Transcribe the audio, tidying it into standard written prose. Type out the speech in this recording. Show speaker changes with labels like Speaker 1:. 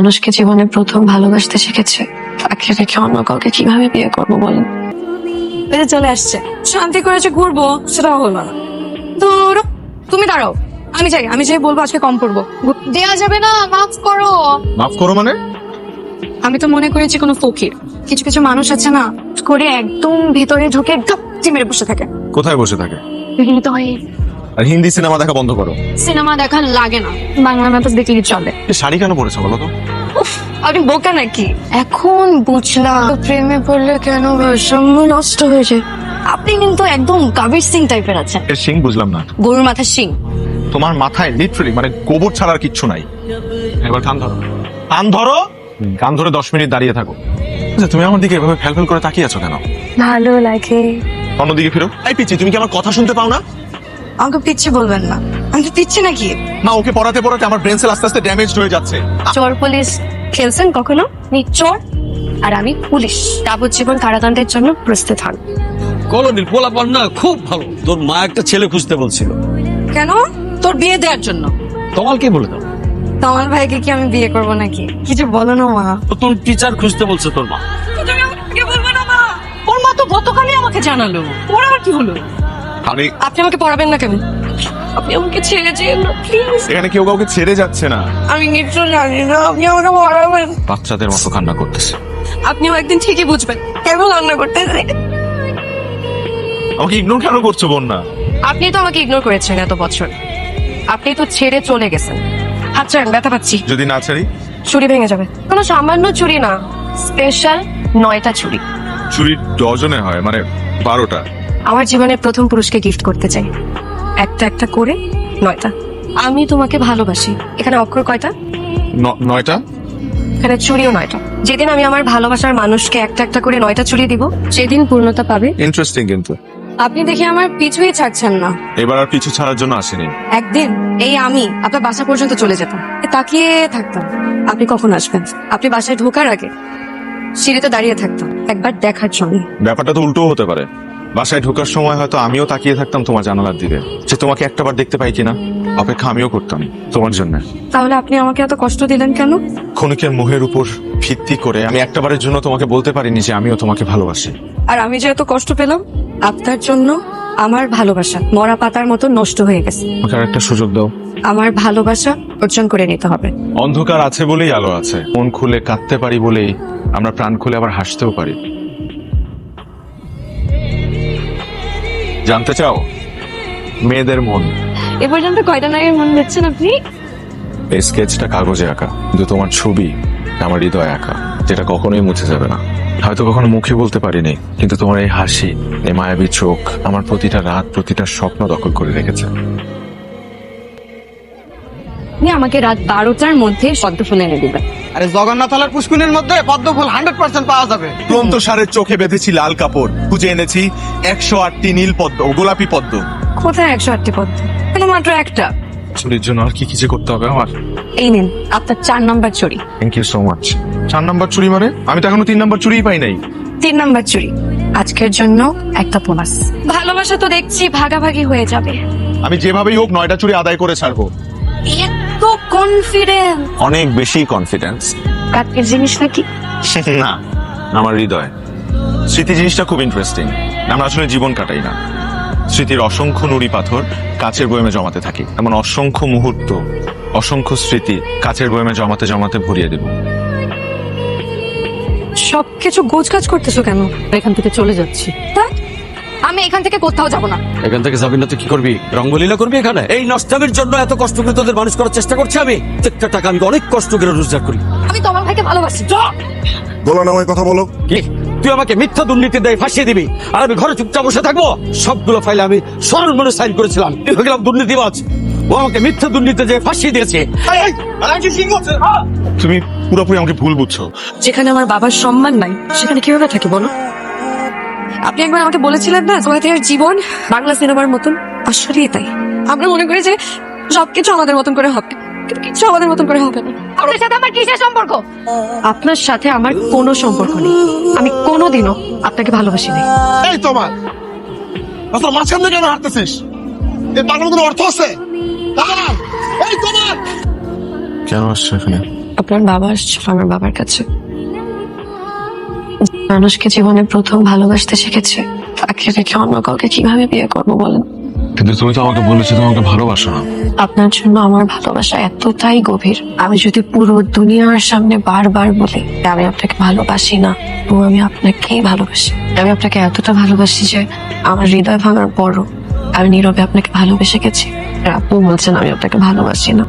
Speaker 1: মানুষকে জীবনে প্রথম ভালোবাসতে শিখেছে, তাকে রেখে অন্য কাউকে কিভাবে বিয়ে করবো বলেন?
Speaker 2: এটা চলে আসছে, শান্তি করে যে ঘুরবো সেটাও হলো না। দূর, তুমি দাঁড়াও, আমি চাই বলবো আজকে কম করবো। দেয়া যাবে না, মাফ করো।
Speaker 3: মাফ করো মানে?
Speaker 2: আমি তো মনে করেছি কোনো ফকির, কিছু কিছু মানুষ আছে না, করে একদম ভিতরে ঢুকে গাপটি মেরে বসে থাকে।
Speaker 3: কোথায় বসে থাকে?
Speaker 2: হৃদয়ে।
Speaker 3: আর হিন্দি সিনেমা দেখা বন্ধ করো।
Speaker 2: সিনেমা দেখা লাগে না, বাংলা নাটক দেখলেই চলে।
Speaker 3: এ শাড়ি কেন পরেছো বলো তো?
Speaker 2: উফ, আপনি বোকা নাকি? এখন বুঝলাম প্রেমে পড়লে কেন ভারসাম্য নষ্ট হয়ে যায়। আপনি কিন্তু একদম কবির সিং টাইপের আছেন।
Speaker 3: এর শিং বুঝলাম না।
Speaker 2: গরুর মাথার সিং।
Speaker 3: তোমার মাথায় লিটারালি মানে গোবর ছাড়ার কিচ্ছু নাই। এবার কান ধরো, কান ধরো, কান ধরে 10 মিনিট দাঁড়িয়ে থাকো। আচ্ছা, তুমি আমার দিকে এভাবে ফেল করে তাকিয়ে আছো কেন?
Speaker 2: ভালো লাগে।
Speaker 3: অন্যদিকে ফিরো। এই পিচ্ছি, তুমি কি আমার কথা শুনতে পাও না?
Speaker 2: আমাকে পিচ্ছি বলবেন না, আমি তো পিচ্ছি নাকি?
Speaker 3: না, ওকে পড়াতে পড়াতে আমার ব্রেন সেল আস্তে আস্তে ড্যামেজ হয়ে যাচ্ছে।
Speaker 2: চোর পুলিশ খেলছেন কখনো? চোর আর আমি পুলিশ, যাবজ্জীবন কারাদণ্ডের জন্য প্রস্তুত হন।
Speaker 4: কলোনির পোলাপান না খুব ভালো, তোর মা একটা ছেলে খুঁজতে বলছিল।
Speaker 2: কেন? তোর বিয়ে দেওয়ার জন্য।
Speaker 4: তোমার কে বলে দাও?
Speaker 2: তোমার ভাইকে কি আমি বিয়ে করবো নাকি? কিছু বলো না মা।
Speaker 4: তোর টিচার খুঁজতে বলছে তোর মা।
Speaker 2: তুমি আমাকে বলবে না মা? ওর মা তো গতকালই আমাকে জানালো। ওর আর কি হলো? আপনি আমাকে পড়াবেন না কেন? আপনি আমাকে ছেড়ে যেন না প্লিজ।
Speaker 3: এখানে কেউ কাউকে ছেড়ে যাচ্ছে না।
Speaker 2: আমি কিছু জানি না, আপনি আমাকে পড়াবেন।
Speaker 3: বাচ্চাদের মতো কান্না করতেছে।
Speaker 2: আপনিও একদিন ঠিকই বুঝবেন কেন রান্না করতেছে।
Speaker 3: আমাকে ইগনোর কেন করছো বন্যা?
Speaker 2: আপনি তো আমাকে ইগনোর করেছেন এত বছর, আপনি তো ছেড়ে চলে গেছেন। হাত ছাড়েন, ব্যথা পাচ্ছি।
Speaker 3: যদি না ছাড়ি?
Speaker 2: চুরি ভেঙে যাবে। কোনো সামান্য চুরি না, স্পেশাল 9টা চুরি।
Speaker 3: চুরি ডজনে হয়, মানে 12টা।
Speaker 2: আমার জীবনের প্রথম পুরুষকে গিফট করতে চাই, একটা একটা করে 9টা। আমি তোমাকে ভালোবাসি। এখানে অক্ষর কয়টা?
Speaker 3: 9টা।
Speaker 2: এখানে চুরিও 9টা। যেদিন আমি আমার ভালোবাসার মানুষকে একটা একটা করে 9টা চুরি দিব, সেদিন পূর্ণতা পাবে।
Speaker 3: ইন্টারেস্টিং কিন্তু।
Speaker 2: আপনি দেখে আমার পিছুই ছাড়ছেন না।
Speaker 3: এবার আর পিছু ছাড়ার জন্য আসেনি।
Speaker 2: একদিন এই আমি আপনার বাসা পর্যন্ত চলে যেতাম, তাকিয়ে থাকতাম আপনি কখন আসবেন। আপনি বাসায় ঢোকার আগে সিঁড়িতে দাঁড়িয়ে থাকতাম একবার দেখার জন্য।
Speaker 3: ব্যাপারটা তো উল্টো হতে পারে। বাসায় ঢোকার সময় হয়তো আমিও তাকিয়ে থাকতাম তোমার জানালার দিকে, যে তোমাকে একটাবার দেখতে পাই কিনা। অপেক্ষা আমিও করতাম তোমার জন্য।
Speaker 2: তাহলে আপনি আমাকে এত কষ্ট দিলেন কেন?
Speaker 3: ক্ষণিকের মোহের উপর ভিত্তি করে আমি একটাবারের জন্য তোমাকে বলতে পারিনি যে আমিও তোমাকে ভালোবাসি।
Speaker 2: আর আমি যে এত কষ্ট পেলাম আপনার জন্য, আমার ভালোবাসা মরা পাতার মতো নষ্ট হয়ে গেছে।
Speaker 3: আমাকে আর একটা সুযোগ দাও।
Speaker 2: আমার ভালোবাসা অর্জন করে নিতে হবে।
Speaker 3: অন্ধকার আছে বলেই আলো আছে। মন খুলে কাঁদতে পারি বলেই আমরা প্রাণ খুলে আবার হাসতেও পারি। জানতে চাও মেয়েদের মন?
Speaker 2: এ পর্যন্ত কয়টা নারীর মন দেখছেন আপনি?
Speaker 3: এই স্কেচটা কাগজে আঁকা, কিন্তু তোমার ছবি আমার হৃদয়ে আঁকা, যেটা কখনোই মুছে যাবে না। হয়তো কখনো মুখে বলতে পারিনি, কিন্তু তোমার এই হাসি, এই মায়াবী চোখ আমার প্রতিটা রাত, প্রতিটা স্বপ্ন দখল করে রেখেছে।
Speaker 2: আপনি আমাকে রাত 12টার মধ্যে পদ্ম ফুল এনে দিবেন।
Speaker 5: আরে জগন্নাথলার পুষ্কুনির মধ্যে পদ্ম ফুল 100% পাওয়া যাবে।
Speaker 3: ক্লান্ত সারের চোখে বেঁধেছি লাল কাপড়, খুঁজে এনেছি 108টি নীল পদ্ম ও গোলাপি পদ্ম।
Speaker 2: কোথায় 108টি পদ্ম? কেন মাত্র একটা?
Speaker 3: চুরির জন্য আর কি কি যে করতে হবে আমার।
Speaker 2: এই নিন আপনার 4 নাম্বার চুরি।
Speaker 3: Thank you so much. 4 number চুরি মানে? আমি তো এখনো 3 নাম্বার চুরিই পাই নাই।
Speaker 2: 3 নাম্বার চুরি আজকের জন্য একটা বোনাস। ভালোবাসা তো দেখছি ভাগাভাগি হয়ে যাবে।
Speaker 3: আমি যেভাবেই হোক 9টা চুরি আদায় করে ছাড়বো।
Speaker 2: এত কনফিডেন্স?
Speaker 3: অনেক বেশি কনফিডেন্স।
Speaker 2: কাকের জিনিস নাকি?
Speaker 3: না, আমার হৃদয়। স্মৃতি জিনিসটা খুব ইন্টারেস্টিং। আমরা আসলে জীবন কাটাই না, স্মৃতির অসংখ্য নুড়ি পাথর কাচের বয়মে জমাতে থাকি। এমন অসংখ্য মুহূর্ত, অসংখ্য স্মৃতি কাচের বয়মে জমাতে জমাতে ভরিয়ে দেব।
Speaker 2: সবকিছু গোছগাছ করতেছো কেন? এখান থেকে চলে যাচ্ছি। আমি এখান থেকে কোথাও যাব না।
Speaker 4: এখান থেকে যাবি না তো কি করবি? রঙ্গলীলা করবি এখানে? এই নষ্টামির জন্য এত কষ্ট করে তোদের মানুষ করার চেষ্টা করছি আমি। প্রত্যেকটা টাকা আমি অনেক কষ্ট করে রোজগার করি।
Speaker 2: আমি তোমার ভাইকে ভালোবাসি।
Speaker 6: বলো না, কথা বলো।
Speaker 4: কি তুই আমাকে মিথ্যা দুর্নীতি দিয়ে ফাঁসিয়ে দিবি আর আমি ঘরে চুপচাপ বসে থাকবো? সবগুলো ফাইলে আমি সরল মনে সাইন করেছিলাম, হয়ে গেলাম দুর্নীতিবাজ। ও আমাকে মিথ্যা দুর্নীতি দিয়ে ফাঁসিয়ে দিয়েছে।
Speaker 3: তুমি পুরোপুরি আমাকে ভুল বুঝছো।
Speaker 2: যেখানে আমার বাবার সম্মান নাই সেখানে কিভাবে থাকি বলো? আপনি একবার আমাকে বলেছিলেন না সোহেতের জীবন বাংলা সিনেমার মতন। আসলেই তাই। আমরা মনে করি যে সবকিছু আমাদের মতন করে হবে, কিন্তু কিছু আমাদের মতন করে হবে না। আপনার সাথে আমার কিসের সম্পর্ক? আপনার সাথে আমার কোনো সম্পর্ক নেই। আমি কোনোদিনও আপনাকে ভালোবাসি নাই।
Speaker 6: এই তোমার আসলে মাঝখান থেকে কেন হাঁটতেছিস? এই পাগলের কোনো অর্থ আছে? দাঁড়াও। এই তোমার
Speaker 3: কেন আসছো এখানে?
Speaker 1: আপনার বাবা আসছিল আমার বাবার কাছে। মানুষকে জীবনে প্রথম ভালোবাসতে শিখেছে, তাকে রেখে অন্য কাউকে কিভাবে বিয়ে করবো বলেন?
Speaker 3: কিন্তু তুমি তো আমাকে বলেছো তুমি আমাকে ভালোবাসো না।
Speaker 1: আপনার জন্য আমার ভালোবাসা এতটাই গভীর, আমি যদি পুরো দুনিয়ার সামনে বারবার বলি যে আমি আপনাকে ভালোবাসি না, তো আমি আপনাকেই ভালোবাসি। আমি আপনাকে এতটা ভালোবাসি যে আমার হৃদয় ভাঙার পরও আমি নীরবে আপনাকে ভালোবেসে গেছি। আর আপনি বলছেন আমি আপনাকে ভালোবাসি না।